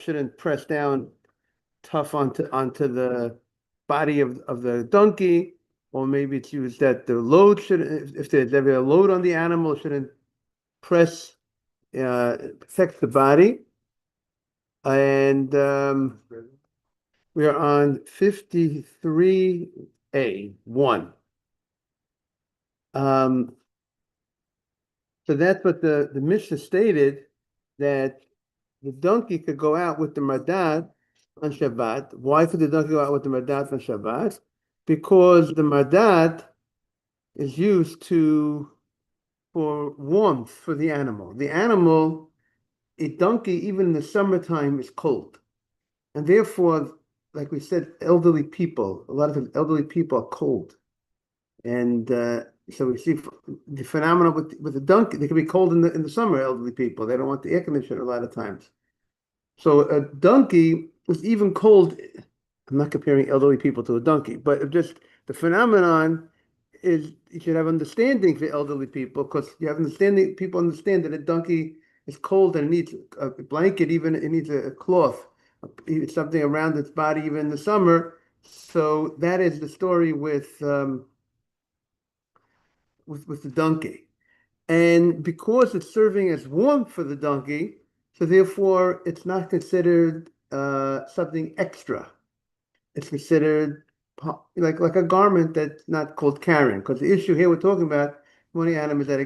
shouldn't press down tough onto the body of the donkey, or maybe it's used that the load shouldn't, if there's ever a load on the animal, shouldn't press affect the body. And we are on 53A1. So that's what the Mishnah stated, that the donkey could go out with the Madat on Shabbat. Why could the donkey go out with the Madat on Shabbat? Because the Madat is used for warmth for the animal. The animal, a donkey, even in the summertime, is cold. And therefore, like we said, elderly people, a lot of elderly people are cold. And so we see the phenomenon with the donkey. They can be cold in the summer, elderly people. They don't want the air conditioner a lot of times. So a donkey is even cold. I'm not comparing elderly people to a donkey, but just the phenomenon is you should have understanding for elderly people, because you have understanding, people understand that a donkey is cold and it needs a blanket, even it needs a cloth, something around its body even in the summer. So that is the story with the donkey. And because it's serving as warmth for the donkey, so therefore it's not considered something extra. It's considered like a garment that's not called carrying. Because the issue here we're talking about, one of the animals, that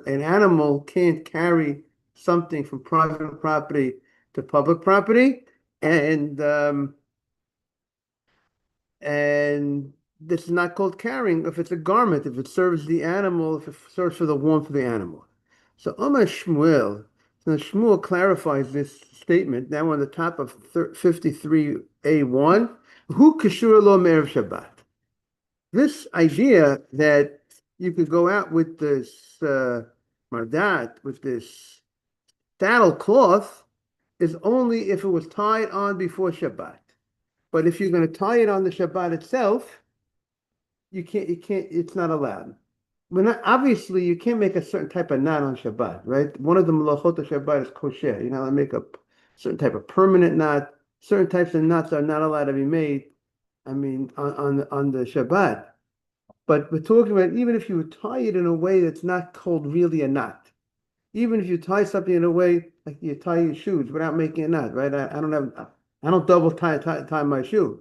an animal can't carry something from private property to public property, and and this is not called carrying if it's a garment, if it serves the animal, if it serves for the warmth of the animal. So Omar Shmuel, so Shmuel clarifies this statement. Now we're on the top of 53A1. Who kashur lo me'erev Shabbat? This idea that you could go out with this mardat, with this saddle cloth, is only if it was tied on before Shabbat. But if you're going to tie it on the Shabbat itself, you can't, it's not allowed. Obviously, you can't make a certain type of knot on Shabbat, right? One of the malachot of Shabbat is kosher. You're not allowed to make a certain type of permanent knot. Certain types of knots are not allowed to be made, I mean, on the Shabbat. But we're talking about even if you tie it in a way that's not called really a knot. Even if you tie something in a way like you tie your shoes without making a knot, right? I don't double tie my shoe,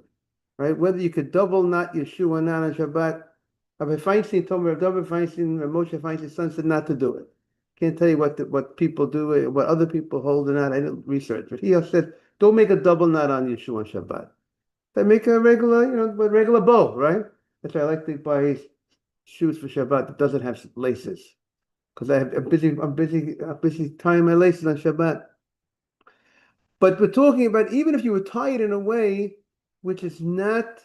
right? Whether you could double knot your shoe or not on Shabbat. Rabbi Feinstein told me, Rabbi Feinstein, Moshe Feinstein's son said not to do it. Can't tell you what people do, what other people hold or not. I didn't research, but he said don't make a double knot on your shoe on Shabbat. They make a regular, regular bow, right? That's why I like to buy shoes for Shabbat that doesn't have laces, because I'm busy tying my laces on Shabbat. But we're talking about even if you would tie it in a way which is not.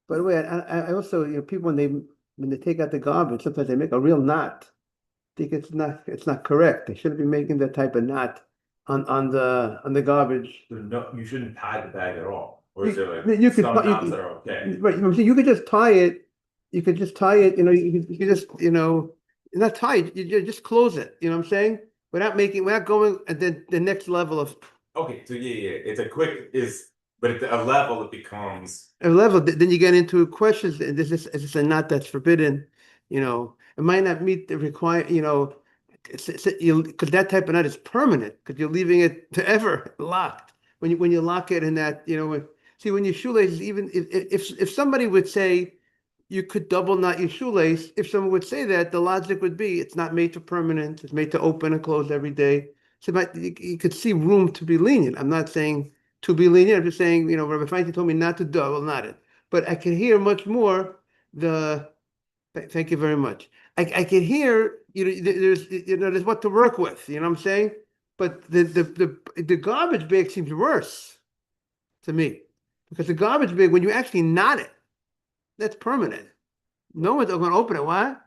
By the way, I also, people when they take out the garbage, sometimes they make a real knot. I think it's not correct. They shouldn't be making that type of knot on the garbage. So no, you shouldn't tie the bag at all. Or is there You could some knots that are okay? right. You could just tie it. You could just tie it. You could just not tie it. You just close it. You know what I'm saying? Without going at the next level of Okay, so yeah. It's but at a level it becomes a level. Then you get into questions. Is this a knot that's forbidden? It might not meet the require. Because that type of knot is permanent. Because you're leaving it forever locked. When you lock it in that, see when your shoelaces, even if somebody would say you could double knot your shoelace, if someone would say that, the logic would be it's not made for permanent. It's made to open and close every day. So you could see room to be lenient. I'm not saying to be lenient. I'm just saying, Rabbi Feinstein told me not to double knot it. But I can hear much more thank you very much. I can hear, there's what to work with, you know what I'm saying? But the garbage bag seems worse to me, because the garbage bag, when you actually knot it, that's permanent. No one's going to open it. What?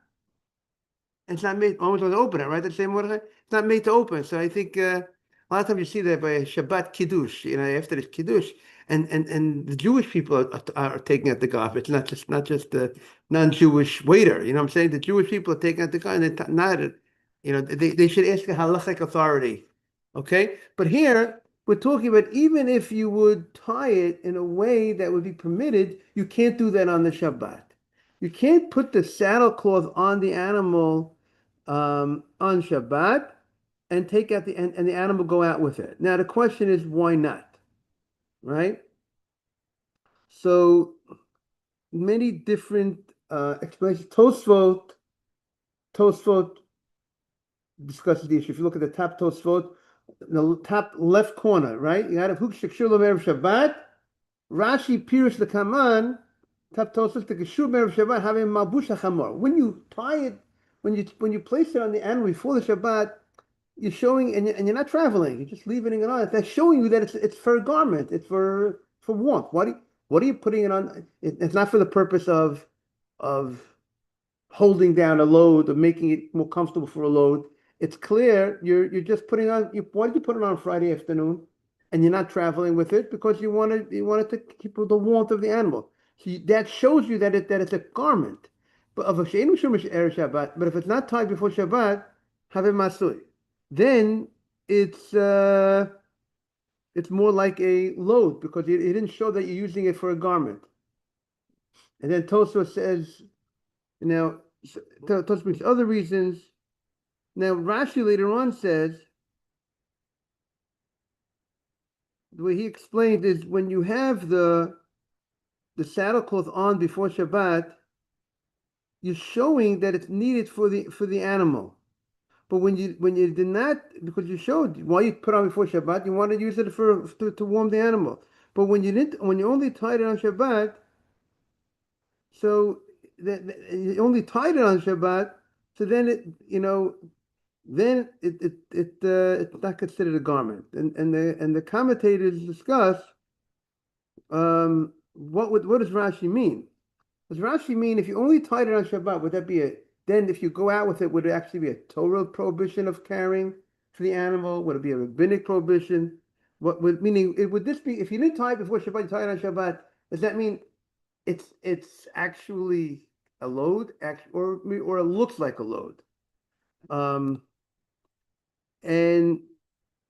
It's not made. No one's going to open it, right? The same way. It's not made to open. So I think a lot of times you see that by Shabbat Kiddush. After the Kiddush, and the Jewish people are taking out the garbage. Not just the non-Jewish waiter. You know what I'm saying? The Jewish people are taking out the garbage, and they not it. They should ask a halachic authority. Okay, but here we're talking about even if you would tie it in a way that would be permitted, you can't do that on the Shabbat. You can't put the saddle cloth on the animal on Shabbat and take out and the animal go out with it. Now the question is why not? Right? So many different explanations. Tosfot discusses the issue. If you look at the top Tosfot, the top left corner, right? You got a Huk Shakshur Lomer Shabbat. Rashi Pirush the Kaman, top Tosfot the Keshur Mer Shabbat having Malbush HaChamor. When you tie it, when you place it on the animal before the Shabbat, you're showing, and you're not traveling. You're just leaving it on. That's showing you that it's for a garment. It's for warmth. What are you putting it on? It's not for the purpose of holding down a load or making it more comfortable for a load. It's clear you're just putting on. Why did you put it on Friday afternoon, and you're not traveling with it because you wanted to keep the warmth of the animal. So that shows you that it's a garment, but of a sheinu shumash erev Shabbat. But if it's not tied before Shabbat, have it masui. Then it's more like a load because it didn't show that you're using it for a garment. And then Tosfos says, now Tosfos brings other reasons. Now Rashi later on says, the way he explained is when you have the saddlecloth on before Shabbat, you're showing that it's needed for the animal. But when you did not, because you showed why you put on before Shabbat, you want to use it to warm the animal. But when you only tied it on Shabbat, so you only tied it on Shabbat, so then it's not considered a garment. And the commentators discuss what does Rashi mean? Does Rashi mean if you only tied it on Shabbat, would that be then if you go out with it, would it actually be a Torah prohibition of carrying for the animal? Would it be a rabbinic prohibition? Would this be if you didn't tie it before Shabbat, you tie it on Shabbat? Does that mean it's actually a load, or it looks like a load? And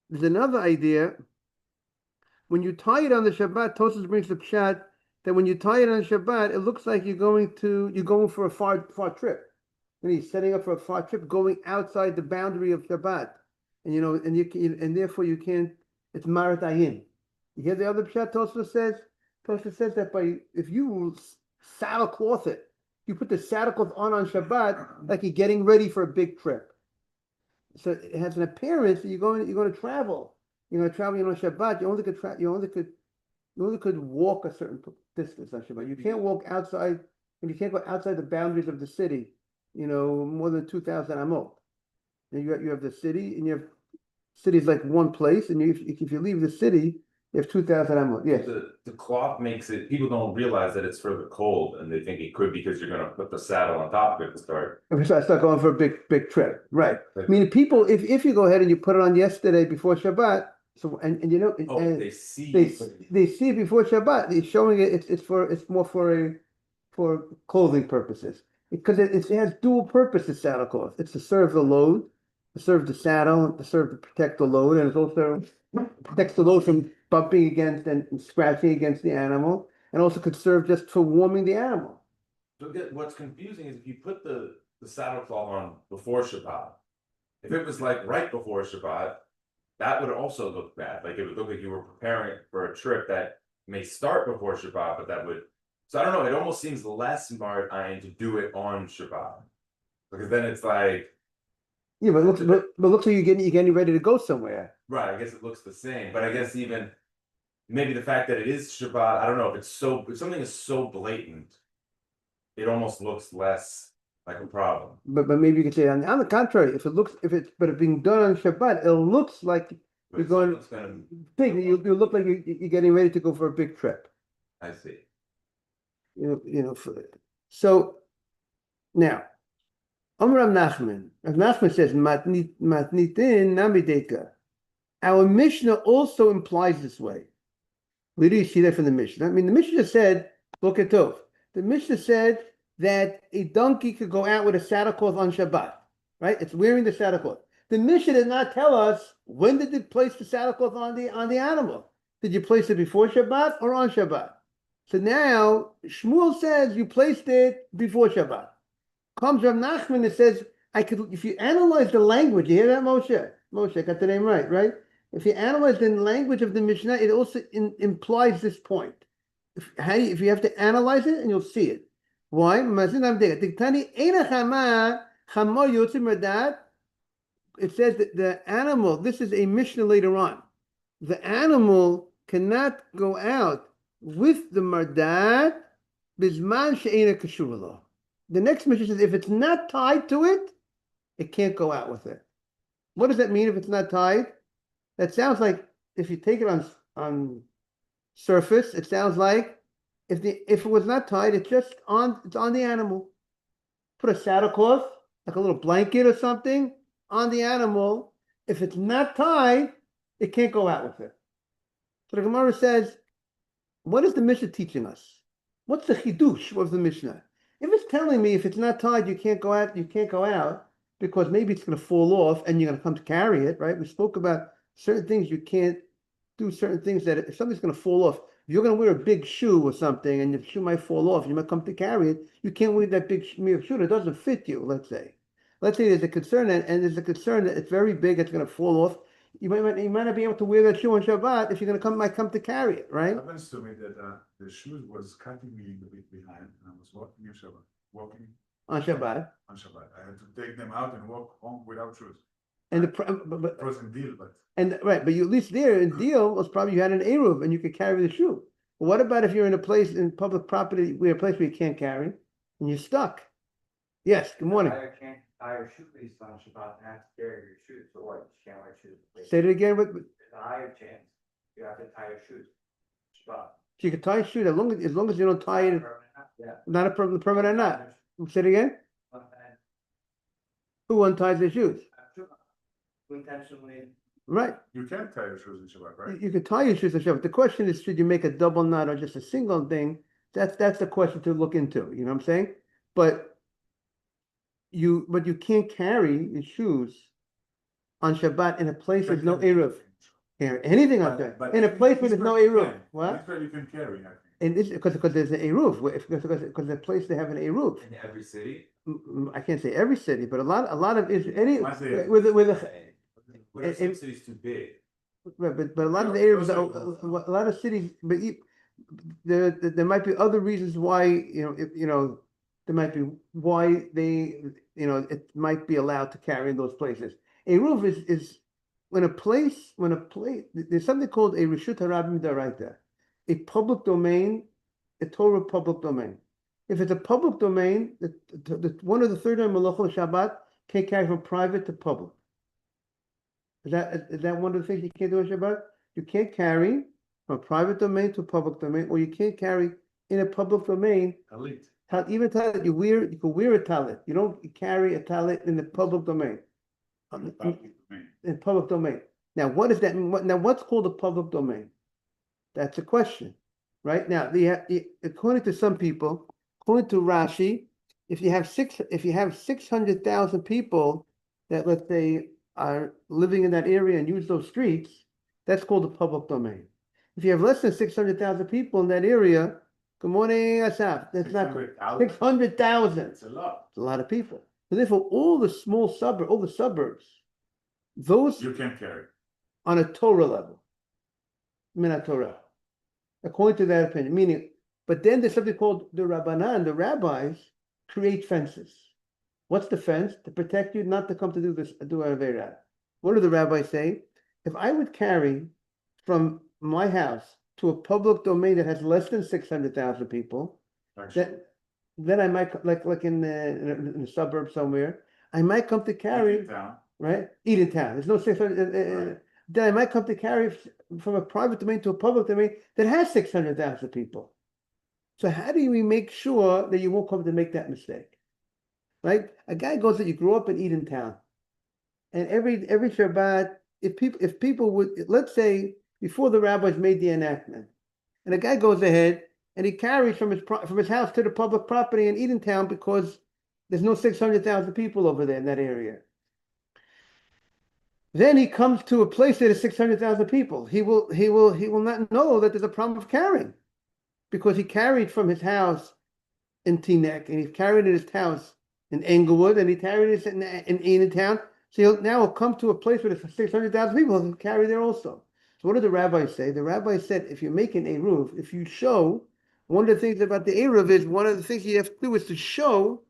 there's another idea. When you tie it on the Shabbat, Tosfos brings the pshat that when you tie it on Shabbat, it looks like you're going for a far trip. When he's setting up for a far trip, going outside the boundary of Shabbat, and therefore you can't. It's marat ayin. You hear the other pshat Tosfos says. Tosfos says that if you saddlecloth it, you put the saddlecloth on Shabbat, like you're getting ready for a big trip. So it has an appearance that you're going to travel. You're going to travel on Shabbat. You only could walk a certain distance on Shabbat. You can't walk outside, and you can't go outside the boundaries of the city. More than 2,000 amot. And you have the city, and you have city's like one place, and if you leave the city, you have 2,000 amot. Yes. The cloth makes it. People don't realize that it's for the cold, and they think it could because you're going to put the saddle on top of it to start. If I start going for a big trip, right? I mean, people, if you go ahead and you put it on yesterday before Shabbat, so and they see before Shabbat, they're showing it. It's more for clothing purposes because it has dual purposes. Saddle cloth. It's to serve the load, to serve the saddle, to serve to protect the load, and it also protects the load from bumping against and scratching against the animal, and also could serve just for warming the animal. So what's confusing is if you put the saddle cloth on before Shabbat, if it was like right before Shabbat, that would also look bad. Like it would look like you were preparing for a trip that may start before Shabbat, but that would. So I don't know. It almost seems less mara'ayin to do it on Shabbat because then it's like. Yeah, but it looks like you're getting ready to go somewhere. Right. I guess it looks the same, but I guess even maybe the fact that it is Shabbat. I don't know if something is so blatant, it almost looks less like a problem. But maybe you could say on the contrary, if it's being done on Shabbat, it looks like you're going big. You look like you're getting ready to go for a big trip. I see. So now, Rav Nachman says matnitin namideka. Our Mishnah also implies this way. Where do you see that from the Mishnah? I mean, the Mishnah said, look at Tov. The Mishnah said that a donkey could go out with a saddlecloth on Shabbat, right? It's wearing the saddlecloth. The Mishnah did not tell us when did you place the saddlecloth on the animal. Did you place it before Shabbat or on Shabbat? So now Shmuel says you placed it before Shabbat. Comes Rav Nachman and says, I could, if you analyze the language, you hear that, Moshe? Moshe, I got the name right, right? If you analyze the language of the Mishnah, it also implies this point. If you have to analyze it, and you'll see it. Why? It says that the animal, this is a Mishnah later on. The animal cannot go out with the mardat bizman she'ena kashur lo. The next Mishnah says if it's not tied to it, it can't go out with it. What does that mean if it's not tied? That sounds like if you take it on surface, it sounds like if it was not tied, it's on the animal. Put a saddlecloth, like a little blanket or something, on the animal. If it's not tied, it can't go out with it. So the Gemara says, what is the Mishnah teaching us? What's the chidush of the Mishnah? If it's telling me if it's not tied, you can't go out because maybe it's going to fall off and you're going to come to carry it, right? We spoke about certain things you can't do, certain things that if something's going to fall off, if you're going to wear a big shoe or something and the shoe might fall off, you might come to carry it, you can't wear that big shoe that doesn't fit you, let's say. Let's say there's a concern and there's a concern that it's very big, it's going to fall off. You might not be able to wear that shoe on Shabbat if you're going to come to carry it, right? It happens to me that the shoes was cutting me a bit behind, and I was walking on Shabbat. On Shabbat. On Shabbat, I had to take them out and walk home without shoes. And It wasn't deal, but right, but you at least there in deal was probably you had an eruv and you could carry the shoe. But what about if you're in a place in public property, a place where you can't carry, and you're stuck? Yes. Good morning. I can't tie your shoelace on Shabbat and have to carry your shoes. So what? You can't wear shoes. Say it again. There's a higher chance you have to tie your shoes. Shabbat. So you can tie a shoe as long as you don't tie it. Yeah. Not a permanent or not. Say it again. Who unties their shoes? Intentionally. Right. you can't tie your shoes in Shabbat, right? You can tie your shoes on Shabbat. The question is, should you make a double knot or just a single thing? That's the question to look into. You know what I'm saying? But you can't carry your shoes on Shabbat in a place there's no eruv. Carry anything on Shabbat in a place where there's no eruv. What? Israel you can carry, I think. And this because there's an eruv. Because the place they have an eruv. In every city? I can't say every city, but a lot of any I say- with What if some city's too big? right, but a lot of the areas, a lot of cities, but there might be other reasons why there might be why they it might be allowed to carry in those places. A roof is when a place there's something called a reshut harabim daraita, a public domain, a Torah public domain. If it's a public domain, one of the third malachot Shabbat can't carry from private to public. Is that one of the things you can't do on Shabbat? You can't carry from private domain to public domain, or you can't carry in a public domain. Elite. Even talit you can wear a talit. You don't carry a talit in the public domain. In public domain. Now, what does that mean? Now, what's called a public domain? That's a question, right? Now, according to some people, according to Rashi, if you have 600,000 people that, let's say, are living in that area and use those streets, that's called a public domain. If you have less than 600,000 people in that area, good morning, Asaf. That's not 600,000. It's a lot. It's a lot of people. So therefore, all the suburbs, those You can carry. on a Torah level, Minat Torah, according to that opinion. Meaning, but then there's something called the Rabbanan. The rabbis create fences. What's the fence? To protect you not to come to do Aveirah. What do the rabbis say? If I would carry from my house to a public domain that has less than 600,000 people, then I might, like in the suburb somewhere, I might come to carry, right? Edentown. There's no 600. Then I might come to carry from a private domain to a public domain that has 600,000 people. So how do we make sure that you won't come to make that mistake? Right? A guy goes that you grew up in Edentown, and every Shabbat, if people would, let's say before the rabbis made the enactment, and a guy goes ahead and he carries from his house to the public property in Edentown because there's no 600,000 people over there in that area. Then he comes to a place that is 600,000 people. He will not know that there's a problem of carrying because he carried from his house in Teaneck and he carried in his house in Englewood and he carried it in Edentown. So he'll come to a place where there's 600,000 people and carry there also. So what did the rabbi say? The rabbi said, if you're making a roof, if you show, one of the things about the Eruv is one of the things you have to do is to show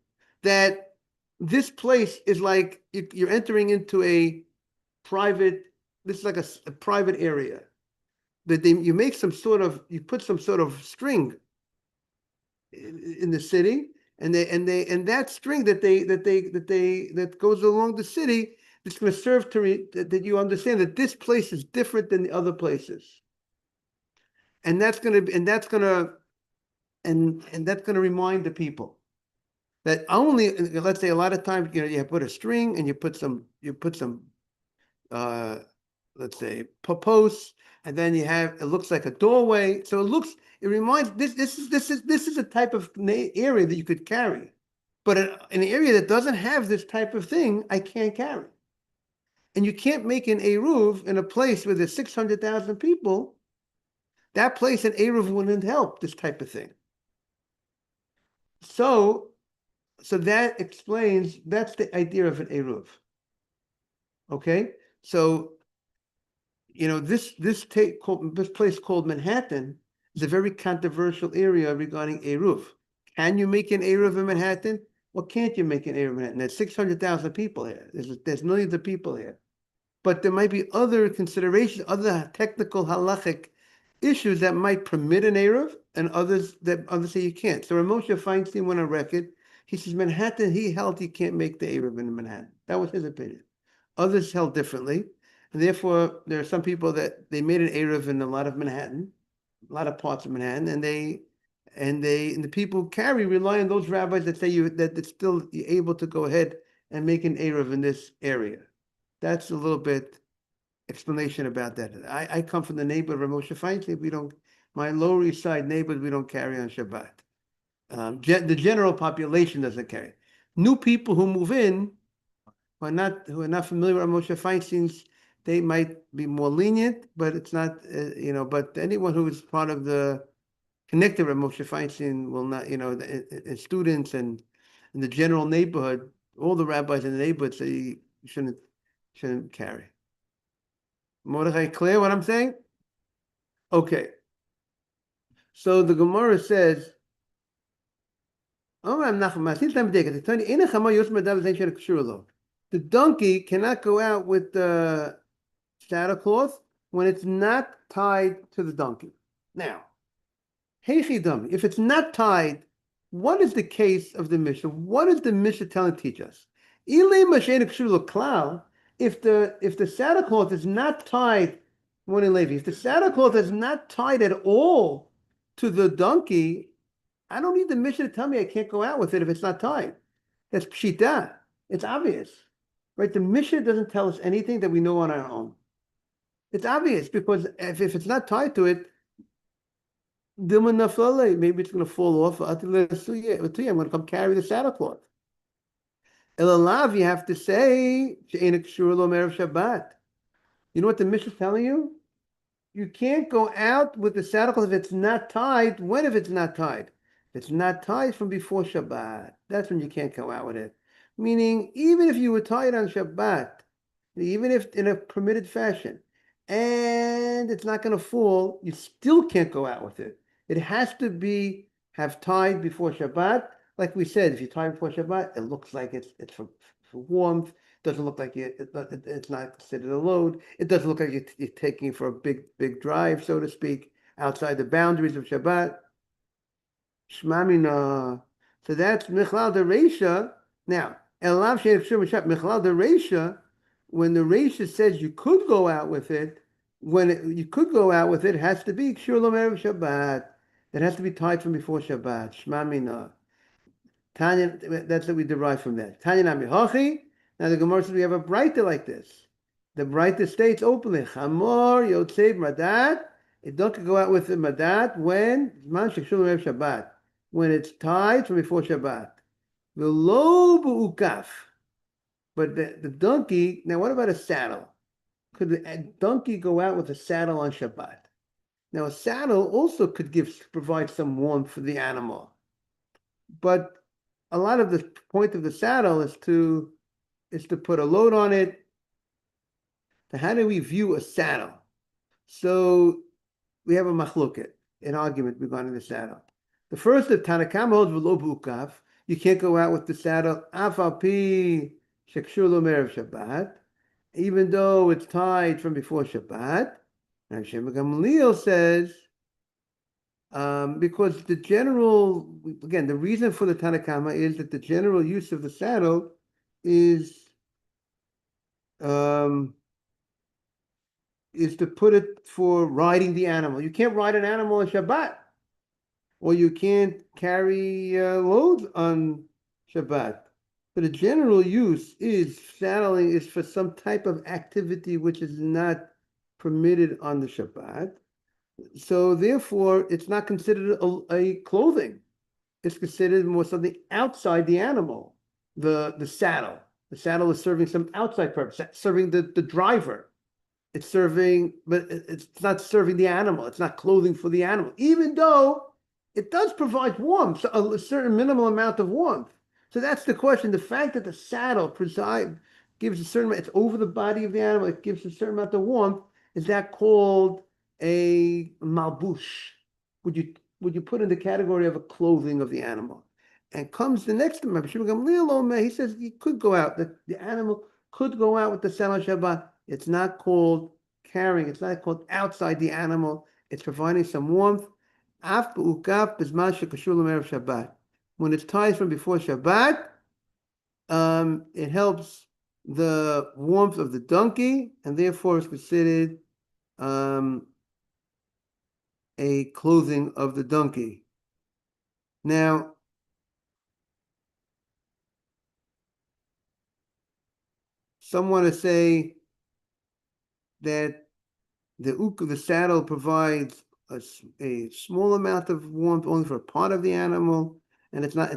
that this place is like you're entering into a private, this is like a private area. That you make you put some sort of string in the city, and that string that goes along the city is going to serve that you understand that this place is different than the other places, and that's going to remind the people that only, let's say, a lot of times you put a string and you put some let's say posts, and then it looks like a doorway, so it reminds this is a type of area that you could carry, but in an area that doesn't have this type of thing, I can't carry. And you can't make an Eruv in a place where there's 600,000 people. That place in Eruv wouldn't help this type of thing. So that explains, that's the idea of an Eruv. Okay, so this place called Manhattan is a very controversial area regarding Eruv. Can you make an Eruv in Manhattan? Or can't you make an Eruv in Manhattan? There's 600,000 people here. There's millions of people here. But there might be other considerations, other technical halachic issues that might permit an Eruv, and others say you can't. So Moshe Feinstein went on record. He says Manhattan, he held you can't make the Eruv in Manhattan. That was his opinion. Others held differently. And therefore, there are some people that they made an Eruv in a lot of Manhattan, a lot of parts of Manhattan, and the people who carry rely on those rabbis that say that it's still you're able to go ahead and make an Eruv in this area. That's a little bit explanation about that. I come from the neighborhood of Moshe Feinstein. My Lower East Side neighbors, we don't carry on Shabbat. The general population doesn't carry. New people who move in who are not familiar with Moshe Feinstein's, they might be more lenient, but it's not, but anyone who is part of the connected with Moshe Feinstein will not, and students and in the general neighborhood, all the rabbis in the neighborhood say you shouldn't carry. Mordechai, clear what I'm saying? Okay. So the Gemara says, the donkey cannot go out with the saddlecloth when it's not tied to the donkey. Now, if it's not tied, what is the case of the Mishnah? What is the Mishnah telling to teach us? If the saddlecloth is not tied, if the saddlecloth is not tied at all to the donkey, I don't need the Mishnah to tell me I can't go out with it if it's not tied. That's pshita. It's obvious, right? The Mishnah doesn't tell us anything that we know on our own. It's obvious because if it's not tied to it, maybe it's going to fall off. I'm going to come carry the saddlecloth. Elalav, you have to say, Shabbat. You know what the Mishnah is telling you? You can't go out with the saddlecloth if it's not tied. If it's not tied? If it's not tied from before Shabbat. That's when you can't go out with it. Meaning, even if you were tied on Shabbat, even if in a permitted fashion, and it's not going to fall, you still can't go out with it. It has to have tied before Shabbat. Like we said, if you tie before Shabbat, it looks like it's for warmth. It doesn't look like it's not considered a load. It doesn't look like you're taking it for a big drive, so to speak, outside the boundaries of Shabbat. Shmamina. So that's Michlal de Reisha. Now, Elav Michlal de Reisha, when the Reisha says you could go out with it, it has to be Kshur Lomer Shabbat. It has to be tied from before Shabbat. Shmamina. Tanya, that's what we derive from that. Tanya Nami Hachi. Now the Gemara says we have a Breita like this. The Breita states openly, Chamor Yotzei Madat. It don't go out with the Madat when Shabbat. When it's tied from before Shabbat. V'lo bu'ukaf. But the donkey, now what about a saddle? could a donkey go out with a saddle on Shabbat? Now, a saddle also could provide some warmth for the animal, but a lot of the point of the saddle is to put a load on it. So how do we view a saddle? So we have a machloket, an argument regarding the saddle. The first of Tanakama holds v'lo b'ukav. You can't go out with the saddle af al pi shekshur lo me'erev Shabbat, even though it's tied from before Shabbat. And Shem Gamliel says, because the reason for the Tanakama is that the general use of the saddle is to put it for riding the animal. You can't ride an animal on Shabbat, or you can't carry loads on Shabbat. But the general use is saddling is for some type of activity which is not permitted on the Shabbat. So therefore, it's not considered a clothing. It's considered more something outside the animal. The saddle. The saddle is serving some outside purpose, serving the driver. It's serving, but it's not serving the animal. It's not clothing for the animal, even though it does provide warmth, a certain minimal amount of warmth. So that's the question. The fact that the saddle gives a certain, it's over the body of the animal, it gives a certain amount of warmth. Is that called a malbush? Would you put in the category of a clothing of the animal? And comes the next one. He says you could go out. The animal could go out with the saddle on Shabbat. It's not called carrying. It's not called outside the animal. It's providing some warmth. When it's tied from before Shabbat, it helps the warmth of the donkey, and therefore is considered a clothing of the donkey. Now, some want to say that the saddle provides a small amount of warmth only for a part of the animal, and it's not.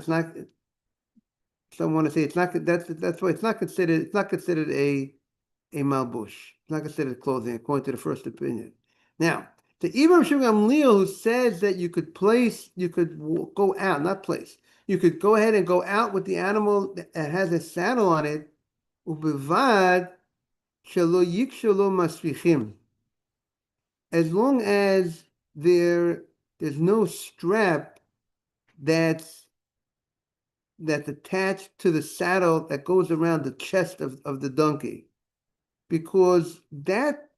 Some want to say it's not. That's why it's not considered a malbush. It's not considered clothing according to the first opinion. Now, the Ibram Gamliel, who says that you could go out, not place. You could go ahead and go out with the animal that has a saddle on it. Ubevad shelo yikshelo masrichim. As long as there's no strap that's attached to the saddle that goes around the chest of the donkey, because that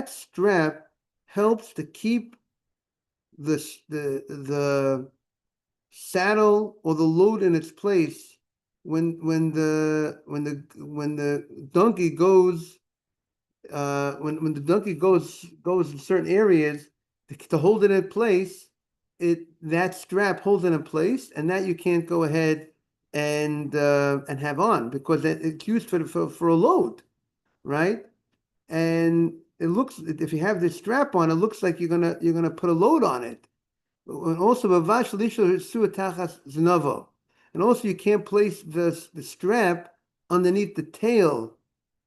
strap helps to keep the saddle or the load in its place when the donkey goes when the donkey goes in certain areas to hold it in place. That strap holds it in place, and that you can't go ahead and have on, because it's used for a load, right? And it looks, if you have this strap on, it looks like you're gonna put a load on it. And also, and also you can't place the strap underneath the tail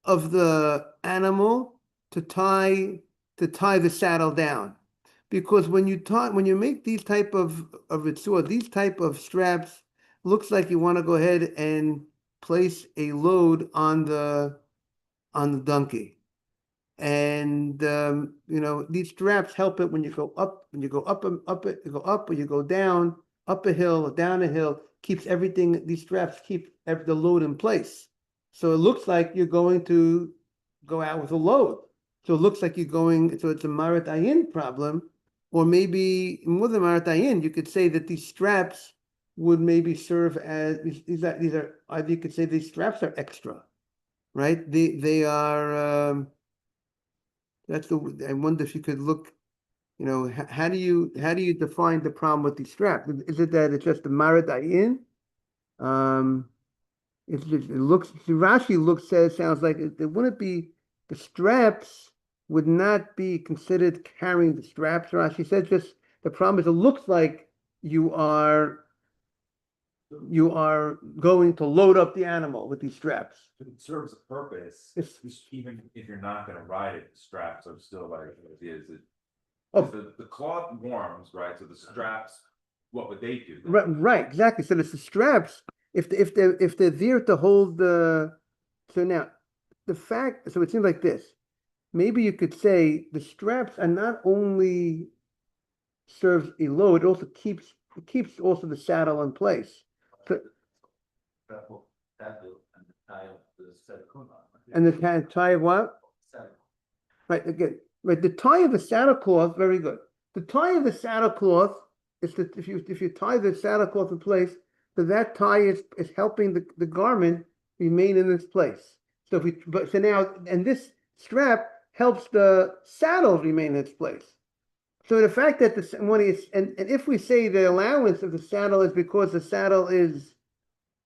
of the animal to tie the saddle down, because when you make these type of these type of straps, looks like you want to go ahead and place a load on the donkey. And these straps help it when you go up, you go up, or you go down, up a hill or down a hill. Keeps everything. These straps keep the load in place. So it looks like you're going to go out with a load. So it looks like you're going. So it's a marat ayin problem, or maybe more than marat ayin. You could say that these straps would maybe serve as these are. You could say these straps are extra, right? They are. I wonder if you could look, how do you define the problem with these straps? Is it that it's just a marat ayin? It looks, Rashi sounds like it wouldn't be, the straps would not be considered carrying the straps. Rashi said just the problem is it looks like you are you are going to load up the animal with these straps. It serves a purpose, It's- even if you're not gonna ride it, the straps are still like, is it? Oh. The cloth warms, right, so the straps, what would they do? then? Right, exactly. So it's the straps, if they're there to hold so now, so it seems like this. Maybe you could say the straps are not only serves a load, it keeps also the saddle in place. So, and the tie of what? Right, again, right, the tie of the saddlecloth, very good. The tie of the saddlecloth is that if you tie the saddlecloth in place, so that tie is helping the garment remain in its place. So so now, and this strap helps the saddle remain in its place. So the fact that and if we say the allowance of the saddle is because the saddle is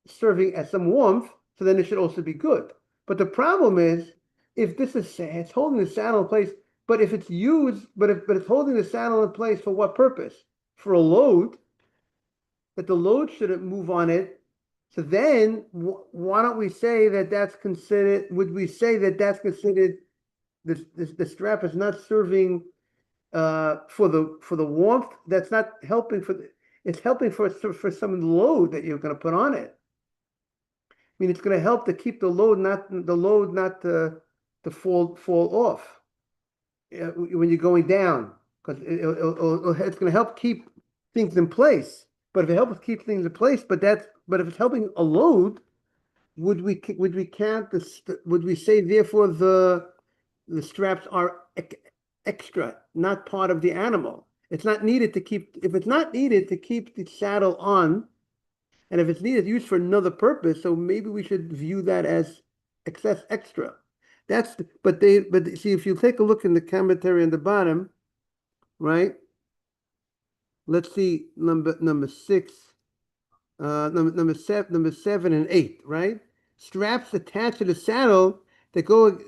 serving as some warmth, so then it should also be good. But the problem is, if it's holding the saddle in place, but if it's used, but it's holding the saddle in place for what purpose? For a load, that the load shouldn't move on it. So then, why don't we say that that's considered? Would we say that that's considered the strap is not serving for the warmth? That's not helping it's helping for some of the load that you're going to put on it. I mean, it's going to help to keep the load not to fall off when you're going down, because it's going to help keep things in place. But if it helps keep things in place, but if it's helping a load, would we count this? Would we say therefore the straps are extra, not part of the animal? It's not needed to keep. If it's not needed to keep the saddle on, and if it's needed used for another purpose, so maybe we should view that as excess extra. But see, if you take a look in the commentary on the bottom, right? Let's see number 6, number 7 and 8, right? Straps attached to the saddle that go,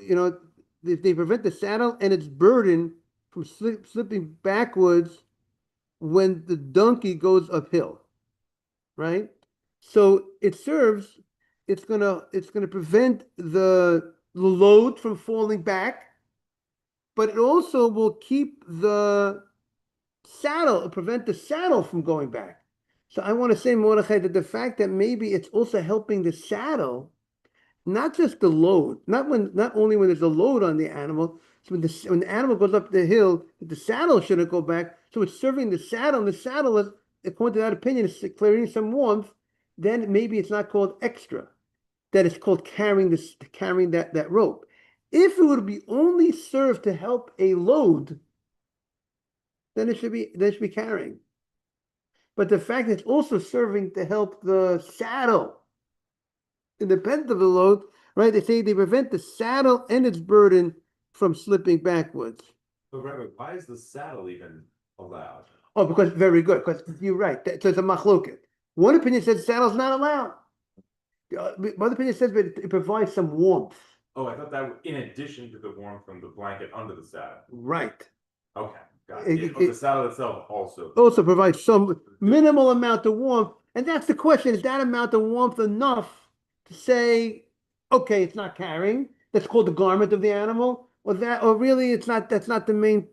they prevent the saddle and its burden from slipping backwards when the donkey goes uphill, right? So it's gonna prevent the load from falling back, but it also will keep prevent the saddle from going back. So I want to say, Mordechai, that the fact that maybe it's also helping the saddle, not just the load, not only when there's a load on the animal, so when the animal goes up the hill, the saddle shouldn't go back. So it's serving the saddle, and the saddle is, according to that opinion, is clearing some warmth. Then maybe it's not called extra. That it's called carrying that rope. If it would be only served to help a load, then it should be carrying. But the fact that it's also serving to help the saddle, independent of the load, right? They say they prevent the saddle and its burden from slipping backwards. But Rabbi, why is the saddle even allowed? Oh, because very good, because you're right. So it's a machloket. One opinion says saddle's not allowed. One opinion says that it provides some warmth. Oh, I thought that was in addition to the warmth from the blanket under the saddle. Right. Okay, got it. But the saddle itself also. Also provides some minimal amount of warmth. And that's the question, is that amount of warmth enough to say, okay, it's not carrying, that's called the garment of the animal, or really that's not the main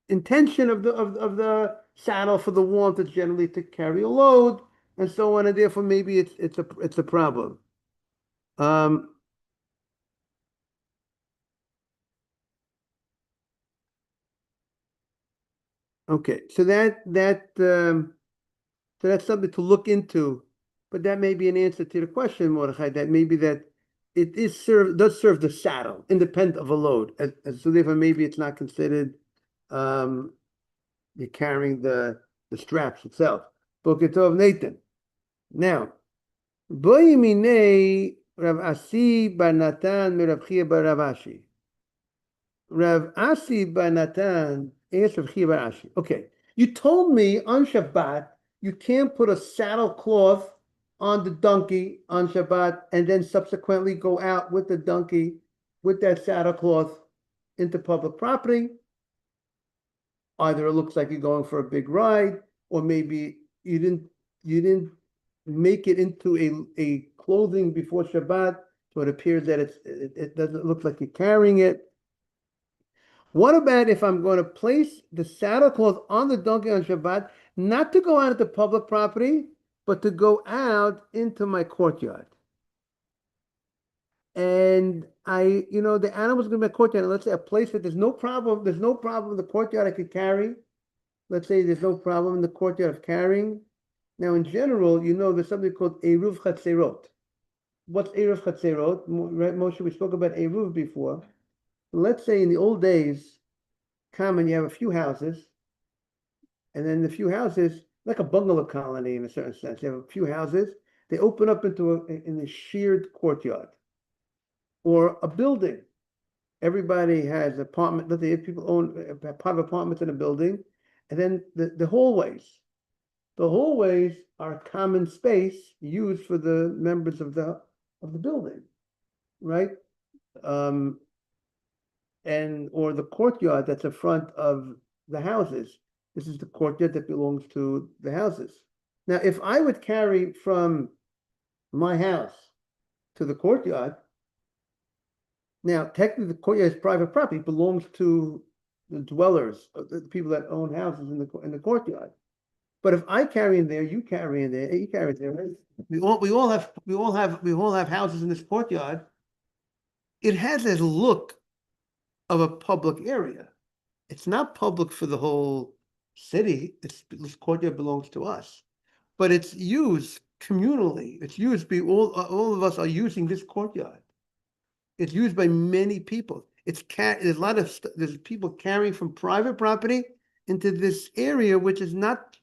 intention of the saddle for the warmth. It's generally to carry a load and so on, and therefore maybe it's a problem. Okay, so that's something to look into, but that may be an answer to the question, Mordechai, that maybe that it does serve the saddle independent of a load, so therefore maybe it's not considered you're carrying the straps itself. Boker Tov, Nathan. Now, Boyimine Rav Asi bar Natan mi Rav Chia bar Rav Ashi. Rav Asi bar Natan asked Rav Chia bar Ashi. Okay, you told me on Shabbat you can't put a saddle cloth on the donkey on Shabbat and then subsequently go out with the donkey with that saddle cloth into public property. Either it looks like you're going for a big ride, or maybe you didn't make it into a clothing before Shabbat, so it appears that it doesn't look like you're carrying it. What about if I'm going to place the saddlecloth on the donkey on Shabbat, not to go out into public property, but to go out into my courtyard? And the animal's going to be a courtyard. Let's say a place that there's no problem in the courtyard I could carry. Let's say there's no problem in the courtyard of carrying. Now, in general, there's something called Eruv Chatzerot. What's Eruv Chatzerot? Right, Moshe, we spoke about Eruv before. Let's say in the old days, common, you have a few houses, and then the few houses, like a bungalow colony in a certain sense, you have a few houses, they open up into a shared courtyard or a building. Everybody has apartment, let's say if people own part of apartments in a building, and then the hallways. The hallways are common space used for the members of the building, right? Or the courtyard that's in front of the houses. This is the courtyard that belongs to the houses. Now, if I would carry from my house to the courtyard, now technically the courtyard is private property, it belongs to the dwellers, the people that own houses in the courtyard. But if I carry in there, you carry in there, you carry in there, right? We all have houses in this courtyard. It has a look of a public area. It's not public for the whole city. This courtyard belongs to us, but it's used communally. It's used by all of us are using this courtyard. It's used by many people. There's a lot of there's people carrying from private property into this area, which is not.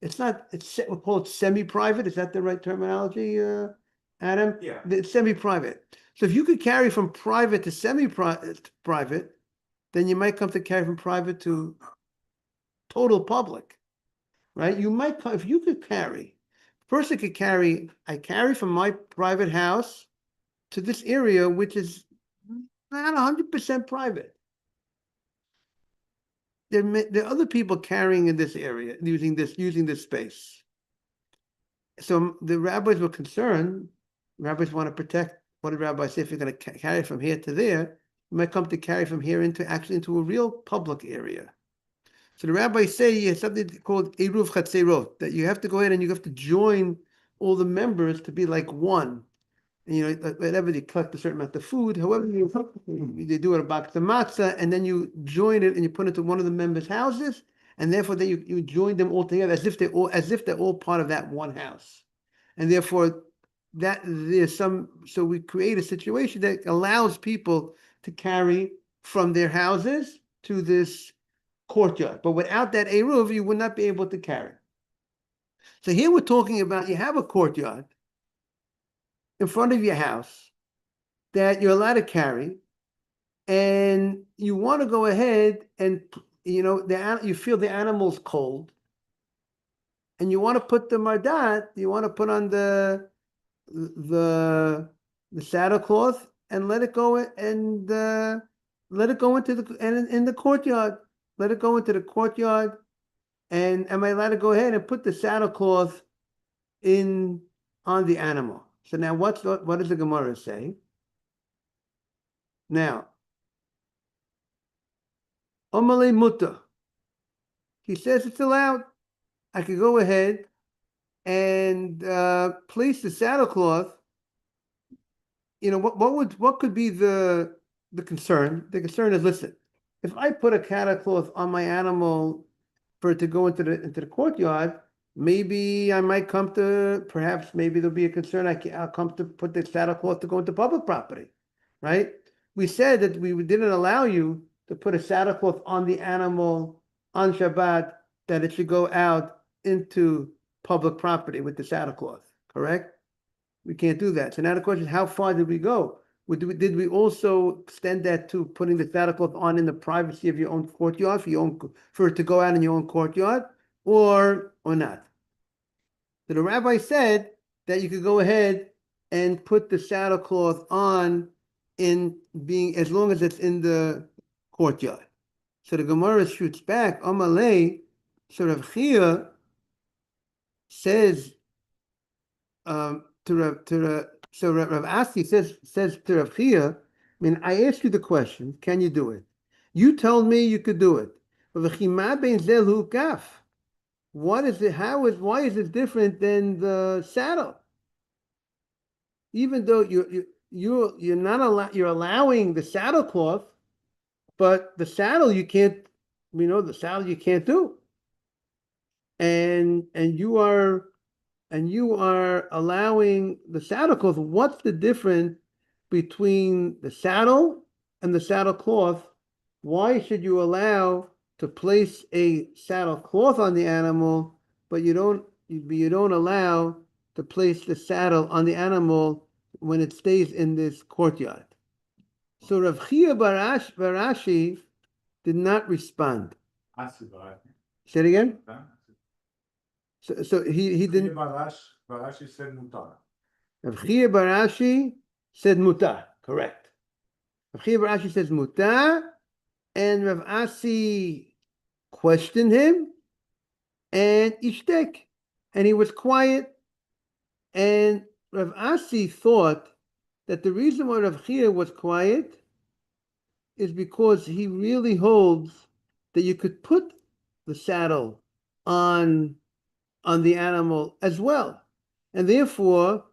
We'll call it semi-private. Is that the right terminology, Adam? Yeah. It's semi-private. So if you could carry from private to semi-private, then you might come to carry from private to total public, right? You might come, if you could carry, person could carry, I carry from my private house to this area, which is not 100% private. There are other people carrying in this area, using this space. So the rabbis were concerned. Rabbis want to protect. What did rabbis say? If you're going to carry from here to there, you might come to carry from here into a real public area. So the rabbis say you have something called Eruv Chatzerot, that you have to go ahead and you have to join all the members to be like one. And whenever you collect a certain amount of food, however they do it a box of matzah, and then you join it and you put it to one of the members' houses, and therefore then you join them all together as if they're all part of that one house. And therefore so we create a situation that allows people to carry from their houses to this courtyard. But without that eruv, you would not be able to carry. So here we're talking about you have a courtyard in front of your house that you're allowed to carry, and you want to go ahead and you feel the animal's cold, and you want to put the mardat, you want to put on the saddlecloth and let it go and let it go into in the courtyard. Let it go into the courtyard, and am I allowed to go ahead and put the saddlecloth on the animal? So now what does the Gemara say? Now, Omale Mutta. He says it's allowed. I could go ahead and place the saddlecloth. What could be the concern? The concern is, listen, if I put a saddlecloth on my animal for it to go into the courtyard, maybe I might come to, perhaps maybe there'll be a concern. I'll come to put the saddlecloth to go into public property, right? We said that we didn't allow you to put a saddlecloth on the animal on Shabbat, that it should go out into public property with the saddlecloth, correct? We can't do that. So now the question is, how far did we go? Did we also extend that to putting the saddlecloth on in the privacy of your own courtyard, for it to go out in your own courtyard, or not? So the rabbi said that you could go ahead and put the saddlecloth on as long as it's in the courtyard. So the Gemara shoots back, Amalei, so Rav Chia says So Rav Asi says to Rav Chia, I mean, I asked you the question, can you do it? You told me you could do it. What is it? Why is it different than the saddle? Even though you're not you're allowing the saddle cloth, but the saddle you can't, the saddle you can't do. And you are allowing the saddle cloth. What's the difference between the saddle and the saddle cloth? Why should you allow to place a saddle cloth on the animal, but you don't allow to place the saddle on the animal when it stays in this courtyard? So Rav Chia Barashi did not respond. Say it again. So he didn't. Barashi said mutar. Rav Chia Barashi said mutar. Correct. Rav Chia Barashi says mutar, and Rav Asi questioned him, and ishtek, and he was quiet. And Rav Asi thought that the reason why Rav Chia was quiet is because he really holds that you could put the saddle on the animal as well. And therefore,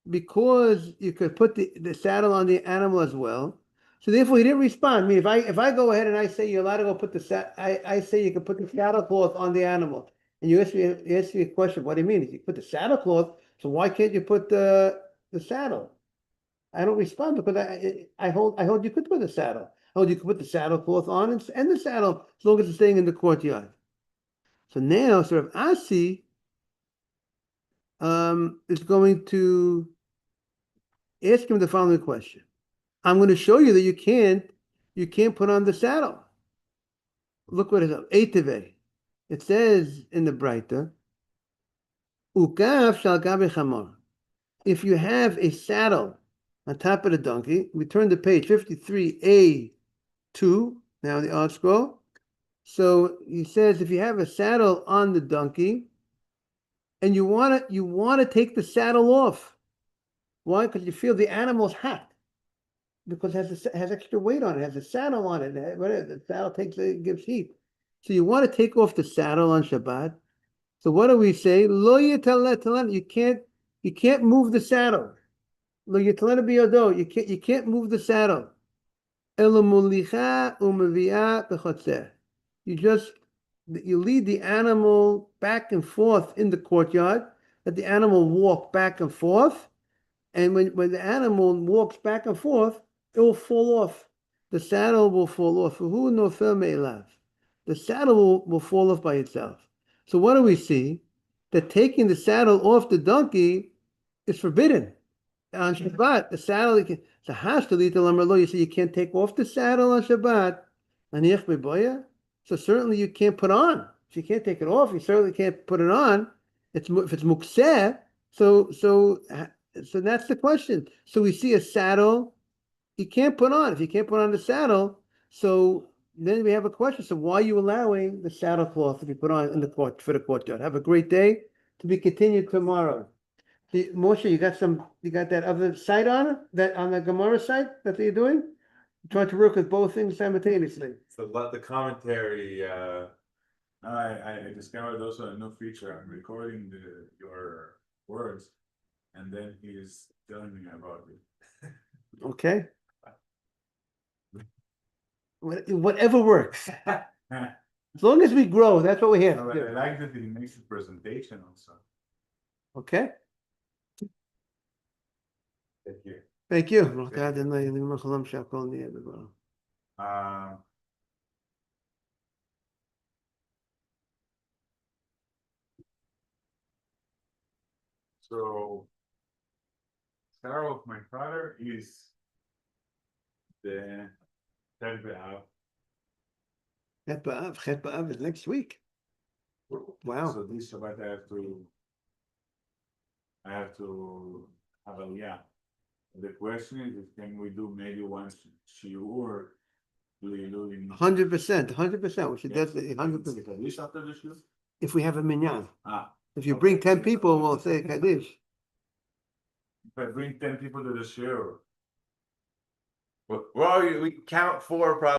because you could put the saddle on the animal as well, so therefore he didn't respond. I mean, if I go ahead and I say you're allowed to go put I say you can put the saddle cloth on the animal, and you ask me a question, what do you mean? You put the saddle cloth, so why can't you put the saddle? I don't respond because I hold you could put the saddle. I hold you could put the saddle cloth on and the saddle as long as it's staying in the courtyard. So now, sort of Asi is going to ask him the following question. I'm going to show you that you can't put on the saddle. Look what it says. Eiteve. It says in the Breita, Ukaf shal gabe chamor. If you have a saddle on top of the donkey, we turn to page 53A2, now the art scroll. So he says if you have a saddle on the donkey and you want to take the saddle off. Why? Because you feel the animal's hot. Because it has extra weight on it, has a saddle on it. The saddle gives heat. So you want to take off the saddle on Shabbat. So what do we say? Lo yitalet, you can't move the saddle. Lo yitalet biyodo, you can't move the saddle. Elo mulicha u'mevi'ah b'chotzer. You lead the animal back and forth in the courtyard. Let the animal walk back and forth. And when the animal walks back and forth, it will fall off. The saddle will fall off. The saddle will fall off by itself. So what do we see? That taking the saddle off the donkey is forbidden. On Shabbat, the saddle, you say you can't take off the saddle on Shabbat. So certainly you can't put on. If you can't take it off, you certainly can't put it on. If it's mukseh, so that's the question. So we see a saddle you can't put on. If you can't put on the saddle, so then we have a question. So why are you allowing the saddle cloth to be put on in the court for the courtyard? Have a great day. To be continued tomorrow. Moshe, you got that other site on the Gemara site that you're doing? Trying to work with both things simultaneously. So let the commentary. I discovered also a new feature. I'm recording your words, and then he's telling me about it. Okay. Whatever works. As long as we grow, that's what we're here. I like that he makes the presentation also. Okay. Thank you. Thank you. So, Sarah of my father is the Chet B'Av. Chet B'Av is next week. Wow. So this Shabbat I have to have Aliyah. The question is, can we do maybe once shiur? Do you do in 100%. She does it 100%. Kaddish after the shiur? If we have a minyan. Ah. If you bring 10 people, we'll say Kaddish. If I bring 10 people to the show, Well, we count 4 probably.